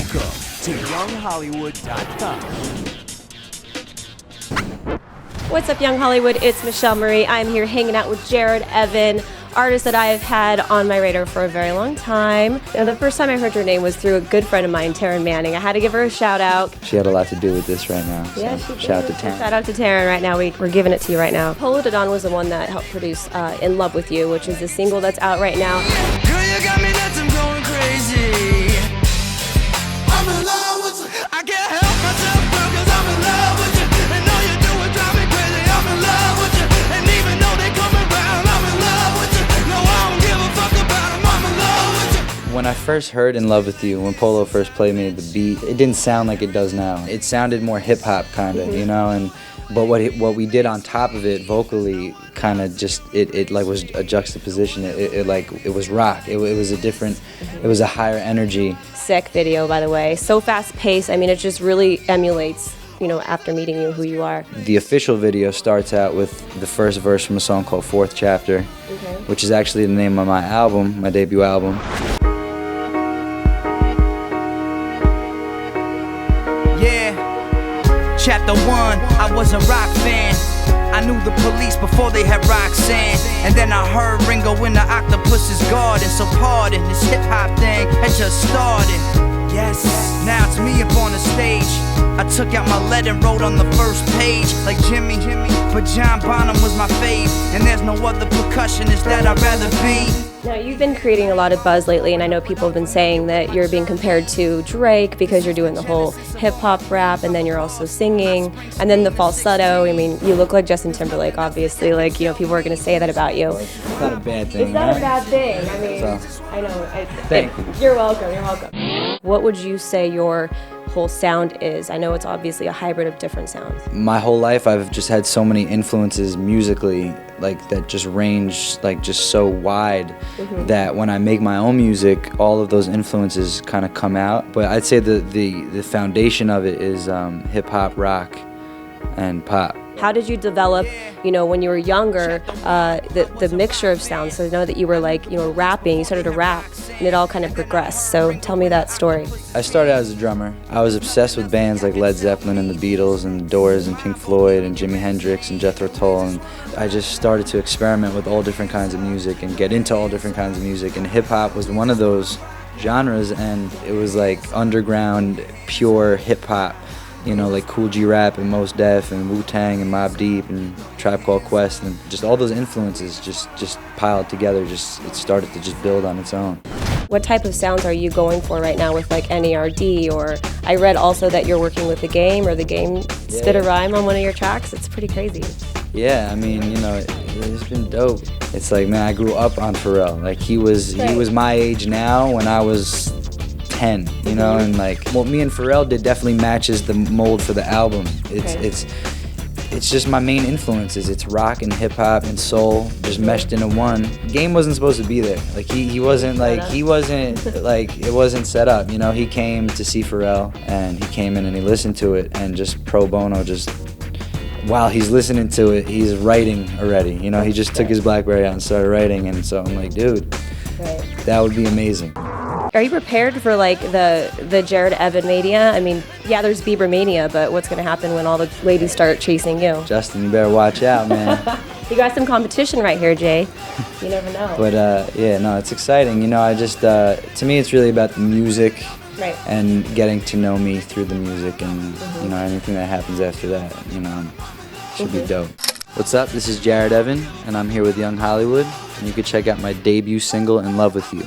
Welcome to YoungHollywood.com. What's up, Young Hollywood? It's Michelle Marie. I'm here hanging out with Jared Evan, artist that I have had on my radar for a very long time. Now, the first time I heard your name was through a good friend of mine, Taryn Manning. I had to give her a shout out. She had a lot to do with this right now. So Yeah, she did. shout out to Taryn. Shout out to Taryn right now. We're giving it to you right now. Polo Dodon was the one that helped produce In Love With You, which is the single that's out right now. Girl, you got me nuts, I'm going crazy. I'm in love with you. I can't help myself, girl, cause I'm in love with you. And all you do is drive me crazy. I'm in love with you. And even though they come around, I'm in love with you. No, I don't give a fuck about them. I'm in love with you. When I first heard In Love With You, when Polo first played me the beat, it didn't sound like it does now. It sounded more hip-hop kind of, you know, but what we did on top of it vocally kind of just, it like was a juxtaposition. It was rock. It was a different, it was a higher energy. Sick video, by the way. So fast paced. I mean, it just really emulates, you know, after meeting you, who you are. The official video starts out with the first verse from a song called Fourth Chapter, which is actually the name of my album, my debut album. Yeah. Chapter 1, I was a rock fan. I knew the police before they had Roxanne. And then I heard Ringo in the Octopus's garden. So pardon, this hip-hop thing had just started. Yes, now it's me up on the stage. I took out my lead and wrote on the first page like Jimmy. But John Bonham was my fave. And there's no other percussionist that I'd rather be. Now, you've been creating a lot of buzz lately, and I know people have been saying that you're being compared to Drake because you're doing the whole hip-hop rap, and then you're also singing, and then the falsetto. I mean, you look like Justin Timberlake, obviously. Like, you know, people are going to say that about you. It's not a bad thing, It's not right? a bad thing. I mean, So, I know. thank you. You're welcome. You're welcome. What would you say your whole sound is? I know it's obviously a hybrid of different sounds. My whole life I've just had so many influences musically, like that just range like just so wide that when I make my own music, all of those influences kind of come out. But I'd say the foundation of it is hip hop, rock, and pop. How did you develop, you know, when you were younger, the mixture of sounds? So I know that you were like, you know, rapping, you started to rap, and it all kind of progressed. So tell me that story. I started out as a drummer. I was obsessed with bands like Led Zeppelin and the Beatles and the Doors and Pink Floyd and Jimi Hendrix and Jethro Tull, and I just started to experiment with all different kinds of music and get into all different kinds of music, and hip-hop was one of those genres, and it was like underground, pure hip-hop. You know, like Kool G Rap and Mos Def and Wu-Tang and Mobb Deep and Tribe Called Quest, and just all those influences just piled together. It started to just build on its own. What type of sounds are you going for right now with like NERD? Or I read also that you're working with The Game, or The Game spit a rhyme on one of your tracks. It's pretty crazy. Yeah, I mean, you know, it's been dope. It's like, man, I grew up on Pharrell. Like he was my age now when I was 10, you know, and like what me and Pharrell did definitely matches the mold for the album. It's just my main influences. It's rock and hip hop and soul just meshed into one. Game wasn't supposed to be there. Like it wasn't set up. You know, he came to see Pharrell, and he came in and he listened to it, and just pro bono, just while he's listening to it, he's writing already. You know, he just took his BlackBerry out and started writing, and so I'm like, dude, that would be amazing. Are you prepared for like the Jared Evan mania? I mean, yeah, there's Bieber mania, but what's going to happen when all the ladies start chasing you? Justin, you better watch out, man. You got some competition right here, Jay. You never know. But yeah, no, it's exciting. You know, I just to me, it's really about the music, Right. and getting to know me through the music, and you know, anything that happens after that, you know, should be dope. What's up? This is Jared Evan, and I'm here with Young Hollywood, and you can check out my debut single, In Love With You.